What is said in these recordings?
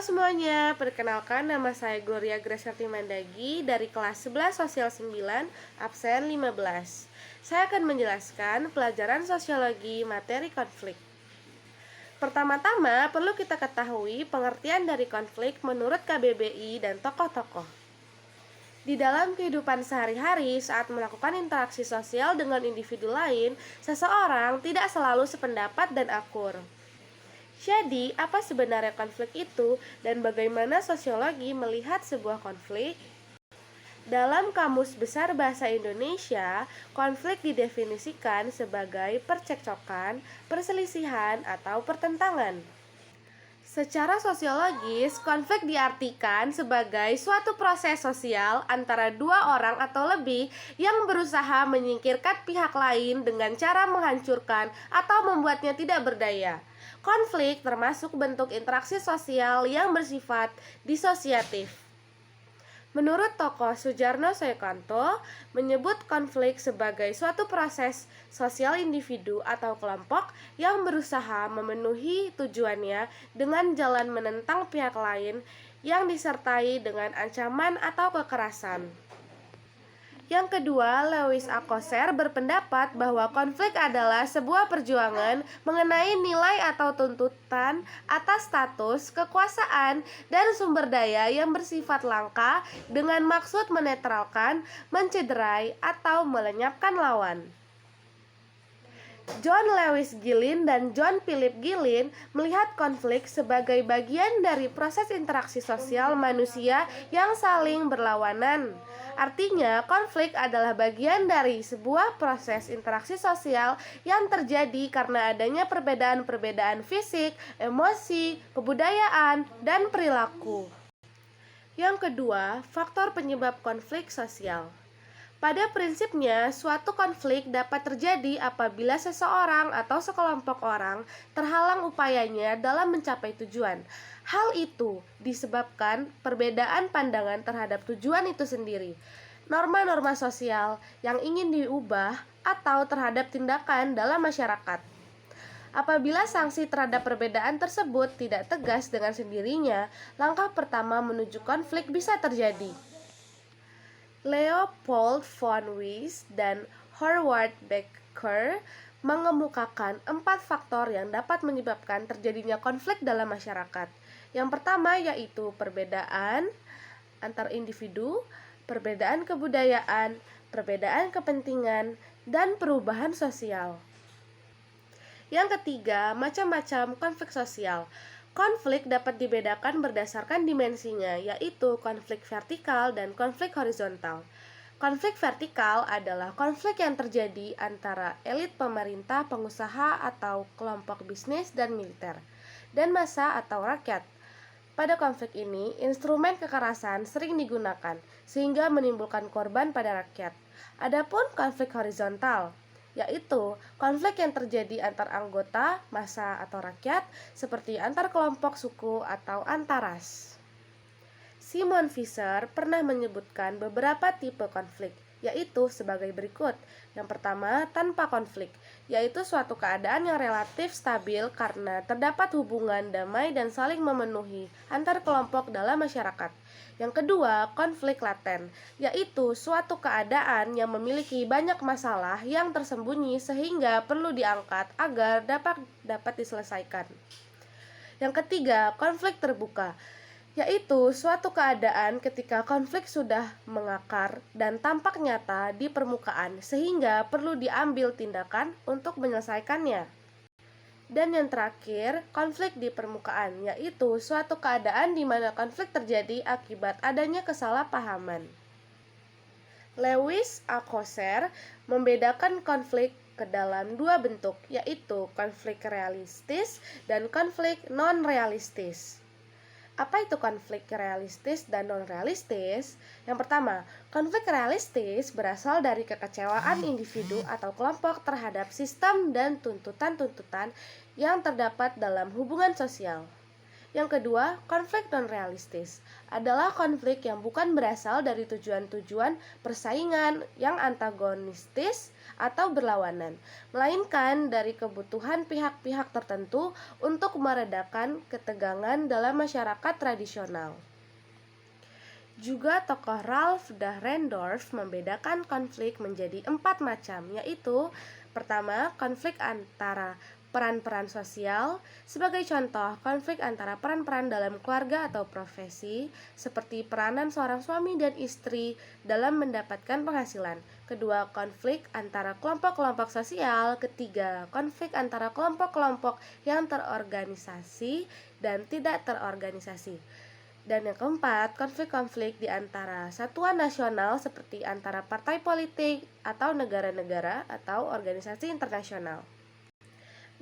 semuanya, perkenalkan nama saya Gloria Graciarti Mandagi dari kelas 11 Sosial 9, absen 15. Saya akan menjelaskan pelajaran sosiologi materi konflik. Pertama-tama, perlu kita ketahui pengertian dari konflik menurut KBBI dan tokoh-tokoh. Di dalam kehidupan sehari-hari saat melakukan interaksi sosial dengan individu lain, seseorang tidak selalu sependapat dan akur. Jadi, apa sebenarnya konflik itu dan bagaimana sosiologi melihat sebuah konflik? Dalam Kamus Besar Bahasa Indonesia, konflik didefinisikan sebagai percekcokan, perselisihan, atau pertentangan. Secara sosiologis, konflik diartikan sebagai suatu proses sosial antara dua orang atau lebih yang berusaha menyingkirkan pihak lain dengan cara menghancurkan atau membuatnya tidak berdaya. Konflik termasuk bentuk interaksi sosial yang bersifat disosiatif. Menurut tokoh Soejarno Soekanto, menyebut konflik sebagai suatu proses sosial individu atau kelompok yang berusaha memenuhi tujuannya dengan jalan menentang pihak lain yang disertai dengan ancaman atau kekerasan. Yang kedua, Lewis Althusser berpendapat bahwa konflik adalah sebuah perjuangan mengenai nilai atau tuntutan atas status, kekuasaan, dan sumber daya yang bersifat langka dengan maksud menetralkan, mencederai, atau melenyapkan lawan. John Lewis Gillin dan John Philip Gillin melihat konflik sebagai bagian dari proses interaksi sosial manusia yang saling berlawanan. Artinya, konflik adalah bagian dari sebuah proses interaksi sosial yang terjadi karena adanya perbedaan-perbedaan fisik, emosi, kebudayaan, dan perilaku. Yang kedua, faktor penyebab konflik sosial. Pada prinsipnya, suatu konflik dapat terjadi apabila seseorang atau sekelompok orang terhalang upayanya dalam mencapai tujuan. Hal itu disebabkan perbedaan pandangan terhadap tujuan itu sendiri, norma-norma sosial yang ingin diubah, atau terhadap tindakan dalam masyarakat. Apabila sanksi terhadap perbedaan tersebut tidak tegas dengan sendirinya, langkah pertama menuju konflik bisa terjadi. Leopold von Weiss dan Howard Becker mengemukakan 4 faktor yang dapat menyebabkan terjadinya konflik dalam masyarakat. Yang pertama yaitu perbedaan antar individu, perbedaan kebudayaan, perbedaan kepentingan, dan perubahan sosial. Yang ketiga, macam-macam konflik sosial. Konflik dapat dibedakan berdasarkan dimensinya, yaitu konflik vertikal dan konflik horizontal. Konflik vertikal adalah konflik yang terjadi antara elit pemerintah, pengusaha atau kelompok bisnis dan militer, dan massa atau rakyat. Pada konflik ini, instrumen kekerasan sering digunakan, sehingga menimbulkan korban pada rakyat. Adapun konflik horizontal, yaitu konflik yang terjadi antar anggota, massa atau rakyat, seperti antar kelompok suku atau antar ras. Simon Fisher pernah menyebutkan beberapa tipe konflik, yaitu sebagai berikut. Yang pertama, tanpa konflik, yaitu suatu keadaan yang relatif stabil karena terdapat hubungan damai dan saling memenuhi antar kelompok dalam masyarakat. Yang kedua, konflik laten, yaitu suatu keadaan yang memiliki banyak masalah yang tersembunyi sehingga perlu diangkat agar dapat diselesaikan. Yang ketiga, konflik terbuka, yaitu suatu keadaan ketika konflik sudah mengakar dan tampak nyata di permukaan sehingga perlu diambil tindakan untuk menyelesaikannya. Dan yang terakhir, konflik di permukaan, yaitu suatu keadaan di mana konflik terjadi akibat adanya kesalahpahaman. Lewis Althusser membedakan konflik ke dalam 2 bentuk, yaitu konflik realistis dan konflik non-realistis. Apa itu konflik realistis dan non-realistis? Yang pertama, konflik realistis berasal dari kekecewaan individu atau kelompok terhadap sistem dan tuntutan-tuntutan yang terdapat dalam hubungan sosial. Yang kedua, konflik non-realistis adalah konflik yang bukan berasal dari tujuan-tujuan persaingan yang antagonistis atau berlawanan, melainkan dari kebutuhan pihak-pihak tertentu untuk meredakan ketegangan dalam masyarakat tradisional. Juga tokoh Ralph Dahrendorf membedakan konflik menjadi 4 macam, yaitu pertama, konflik antara peran-peran sosial. Sebagai contoh, konflik antara peran-peran dalam keluarga atau profesi, seperti peranan seorang suami dan istri dalam mendapatkan penghasilan. Kedua, konflik antara kelompok-kelompok sosial. Ketiga, konflik antara kelompok-kelompok yang terorganisasi dan tidak terorganisasi. Dan yang keempat, konflik-konflik di antara satuan nasional seperti antara partai politik atau negara-negara atau organisasi internasional.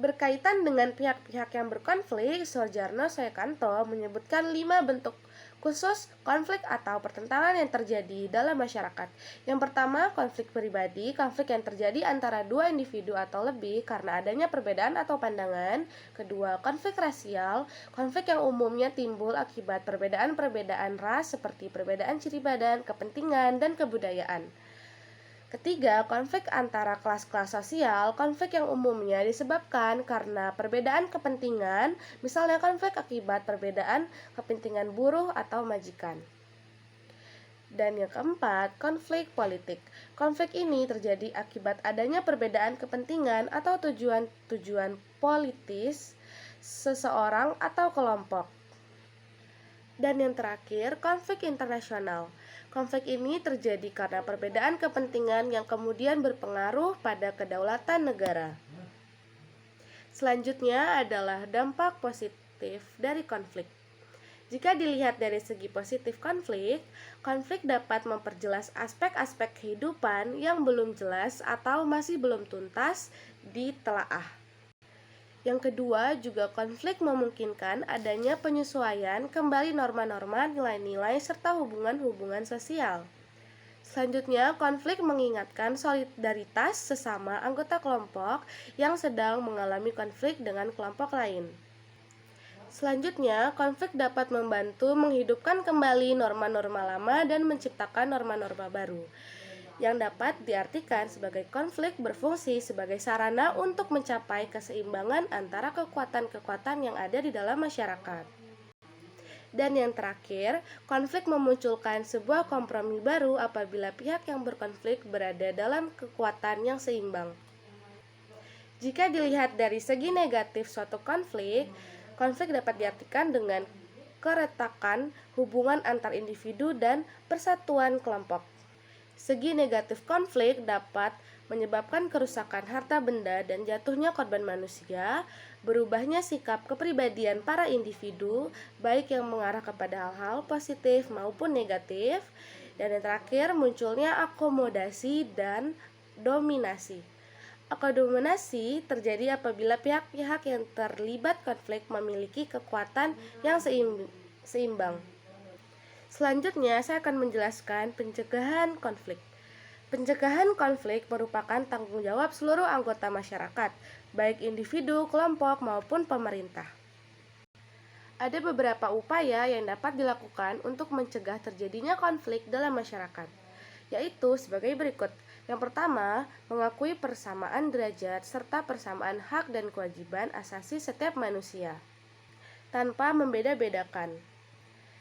Berkaitan dengan pihak-pihak yang berkonflik, Soejarno Soekanto menyebutkan 5 bentuk khusus konflik atau pertentangan yang terjadi dalam masyarakat. Yang pertama, konflik pribadi, konflik yang terjadi antara dua individu atau lebih karena adanya perbedaan atau pandangan. Kedua, konflik rasial, konflik yang umumnya timbul akibat perbedaan-perbedaan ras seperti perbedaan ciri badan, kepentingan, dan kebudayaan. Ketiga, konflik antara kelas-kelas sosial, konflik yang umumnya disebabkan karena perbedaan kepentingan, misalnya konflik akibat perbedaan kepentingan buruh atau majikan. Dan yang keempat, konflik politik. Konflik ini terjadi akibat adanya perbedaan kepentingan atau tujuan-tujuan politis seseorang atau kelompok. Dan yang terakhir, konflik internasional. Konflik ini terjadi karena perbedaan kepentingan yang kemudian berpengaruh pada kedaulatan negara. Selanjutnya adalah dampak positif dari konflik. Jika dilihat dari segi positif konflik dapat memperjelas aspek-aspek kehidupan yang belum jelas atau masih belum tuntas ditelaah. Yang kedua, juga konflik memungkinkan adanya penyesuaian kembali norma-norma, nilai-nilai, serta hubungan-hubungan sosial. Selanjutnya, konflik mengingatkan solidaritas sesama anggota kelompok yang sedang mengalami konflik dengan kelompok lain. Selanjutnya, konflik dapat membantu menghidupkan kembali norma-norma lama dan menciptakan norma-norma baru, yang dapat diartikan sebagai konflik berfungsi sebagai sarana untuk mencapai keseimbangan antara kekuatan-kekuatan yang ada di dalam masyarakat. Dan yang terakhir, konflik memunculkan sebuah kompromi baru apabila pihak yang berkonflik berada dalam kekuatan yang seimbang. Jika dilihat dari segi negatif suatu konflik dapat diartikan dengan keretakan hubungan antar individu dan persatuan kelompok. Segi negatif konflik dapat menyebabkan kerusakan harta benda dan jatuhnya korban manusia, berubahnya sikap kepribadian para individu, baik yang mengarah kepada hal-hal positif maupun negatif, dan yang terakhir munculnya akomodasi dan dominasi. Akomodasi terjadi apabila pihak-pihak yang terlibat konflik memiliki kekuatan yang seimbang. Selanjutnya, saya akan menjelaskan pencegahan konflik. Pencegahan konflik merupakan tanggung jawab seluruh anggota masyarakat, baik individu, kelompok, maupun pemerintah. Ada beberapa upaya yang dapat dilakukan untuk mencegah terjadinya konflik dalam masyarakat, yaitu sebagai berikut. Yang pertama, mengakui persamaan derajat serta persamaan hak dan kewajiban asasi setiap manusia, tanpa membeda-bedakan.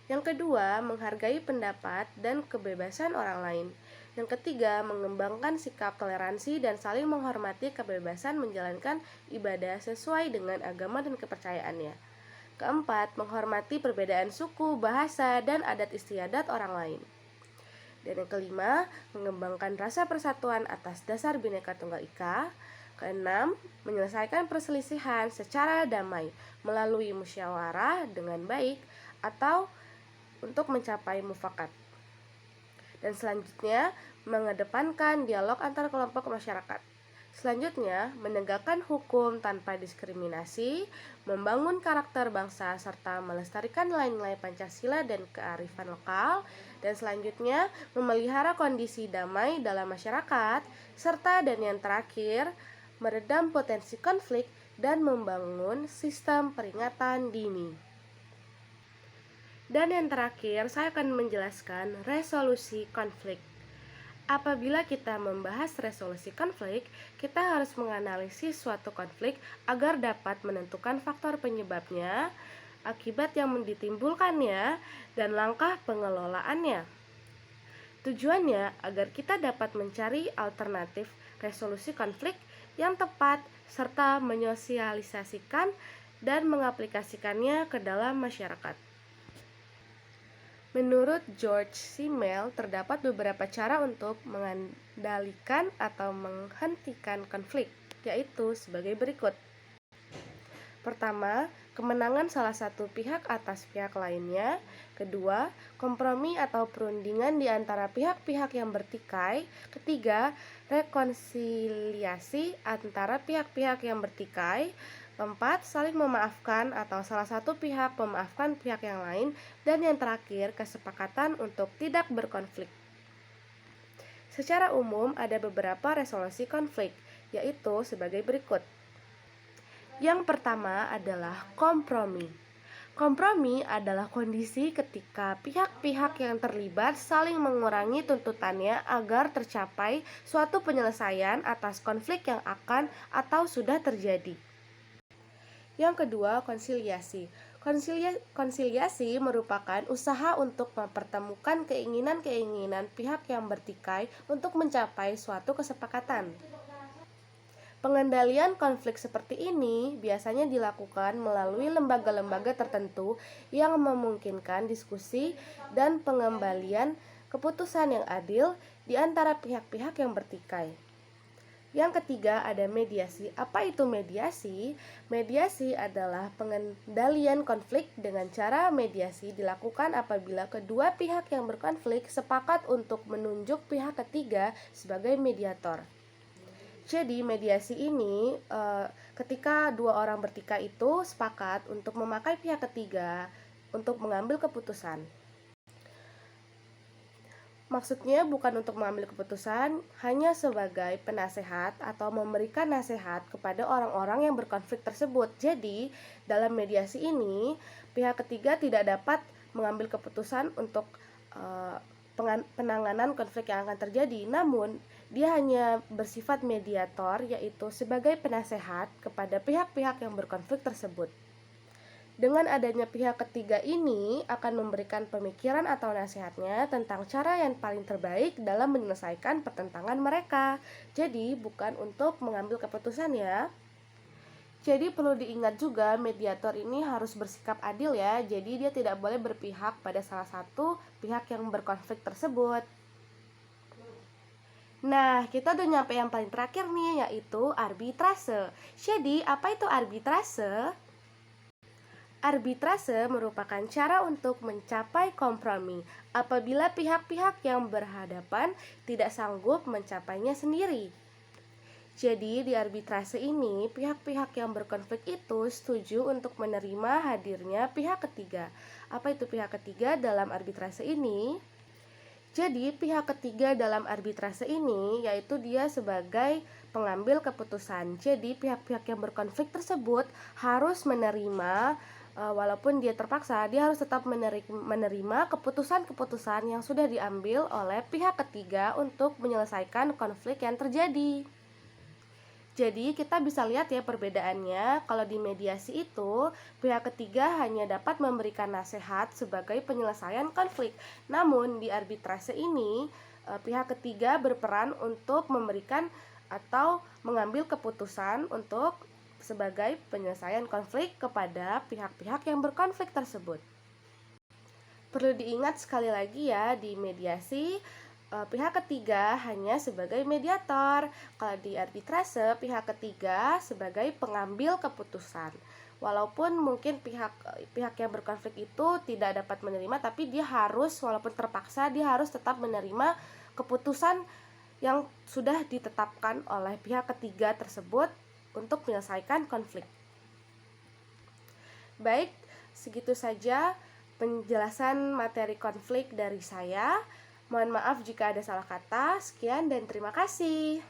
Yang kedua, menghargai pendapat dan kebebasan orang lain. Yang ketiga, mengembangkan sikap toleransi dan saling menghormati kebebasan menjalankan ibadah sesuai dengan agama dan kepercayaannya. Keempat, menghormati perbedaan suku, bahasa, dan adat istiadat orang lain. Dan yang kelima, mengembangkan rasa persatuan atas dasar Bhinneka Tunggal Ika. Keenam, menyelesaikan perselisihan secara damai melalui musyawarah dengan baik atau untuk mencapai mufakat. Dan selanjutnya, mengedepankan dialog antar kelompok masyarakat. Selanjutnya, menegakkan hukum tanpa diskriminasi, membangun karakter bangsa, serta melestarikan nilai-nilai Pancasila dan kearifan lokal. Dan selanjutnya, memelihara kondisi damai dalam masyarakat, serta dan yang terakhir, meredam potensi konflik dan membangun sistem peringatan dini. Dan yang terakhir, saya akan menjelaskan resolusi konflik. Apabila kita membahas resolusi konflik, kita harus menganalisis suatu konflik agar dapat menentukan faktor penyebabnya, akibat yang ditimbulkannya, dan langkah pengelolaannya. Tujuannya agar kita dapat mencari alternatif resolusi konflik yang tepat serta menyosialisasikan dan mengaplikasikannya ke dalam masyarakat. Menurut George Simmel, terdapat beberapa cara untuk mengendalikan atau menghentikan konflik, yaitu sebagai berikut. Pertama, kemenangan salah satu pihak atas pihak lainnya. Kedua, kompromi atau perundingan di antara pihak-pihak yang bertikai. Ketiga, rekonsiliasi antara pihak-pihak yang bertikai. Keempat, saling memaafkan atau salah satu pihak memaafkan pihak yang lain. Dan yang terakhir, kesepakatan untuk tidak berkonflik. Secara umum, ada beberapa resolusi konflik, yaitu sebagai berikut. Yang pertama adalah kompromi. Kompromi adalah kondisi ketika pihak-pihak yang terlibat saling mengurangi tuntutannya agar tercapai suatu penyelesaian atas konflik yang akan atau sudah terjadi. Yang kedua, konsiliasi. Konsiliasi merupakan usaha untuk mempertemukan keinginan-keinginan pihak yang bertikai untuk mencapai suatu kesepakatan. Pengendalian konflik seperti ini biasanya dilakukan melalui lembaga-lembaga tertentu yang memungkinkan diskusi dan pengembalian keputusan yang adil di antara pihak-pihak yang bertikai. Yang ketiga, ada mediasi. Apa itu mediasi? Mediasi adalah pengendalian konflik dengan cara mediasi dilakukan apabila kedua pihak yang berkonflik sepakat untuk menunjuk pihak ketiga sebagai mediator. Jadi mediasi ini ketika dua orang bertikai itu sepakat untuk memakai pihak ketiga untuk mengambil keputusan. Maksudnya bukan untuk mengambil keputusan, hanya sebagai penasehat atau memberikan nasihat kepada orang-orang yang berkonflik tersebut. Jadi, dalam mediasi ini, pihak ketiga tidak dapat mengambil keputusan untuk penanganan konflik yang akan terjadi. Namun, dia hanya bersifat mediator, yaitu sebagai penasehat kepada pihak-pihak yang berkonflik tersebut. Dengan adanya pihak ketiga ini akan memberikan pemikiran atau nasihatnya tentang cara yang paling terbaik dalam menyelesaikan pertentangan mereka. Jadi bukan untuk mengambil keputusan ya. Jadi perlu diingat juga mediator ini harus bersikap adil ya. Jadi dia tidak boleh berpihak pada salah satu pihak yang berkonflik tersebut. Nah, kita udah nyampe yang paling terakhir nih, yaitu arbitrase. Jadi apa itu arbitrase? Arbitrase merupakan cara untuk mencapai kompromi apabila pihak-pihak yang berhadapan tidak sanggup mencapainya sendiri. Jadi di arbitrase ini, pihak-pihak yang berkonflik itu setuju untuk menerima hadirnya pihak ketiga. Apa itu pihak ketiga dalam arbitrase ini? Jadi pihak ketiga dalam arbitrase ini yaitu dia sebagai pengambil keputusan. Jadi pihak-pihak yang berkonflik tersebut harus menerima, walaupun dia terpaksa, dia harus tetap menerima keputusan-keputusan yang sudah diambil oleh pihak ketiga untuk menyelesaikan konflik yang terjadi. Jadi kita bisa lihat ya perbedaannya. Kalau di mediasi itu pihak ketiga hanya dapat memberikan nasihat sebagai penyelesaian konflik. Namun di arbitrase ini pihak ketiga berperan untuk memberikan atau mengambil keputusan untuk sebagai penyelesaian konflik kepada pihak-pihak yang berkonflik tersebut. Perlu diingat sekali lagi ya, di mediasi pihak ketiga hanya sebagai mediator. Kalau di arbitrase, pihak ketiga sebagai pengambil keputusan. Walaupun mungkin pihak yang berkonflik itu tidak dapat menerima, tapi dia harus, walaupun terpaksa, dia harus tetap menerima keputusan yang sudah ditetapkan oleh pihak ketiga tersebut untuk menyelesaikan konflik. Baik, segitu saja penjelasan materi konflik dari saya. Mohon maaf jika ada salah kata. Sekian dan terima kasih.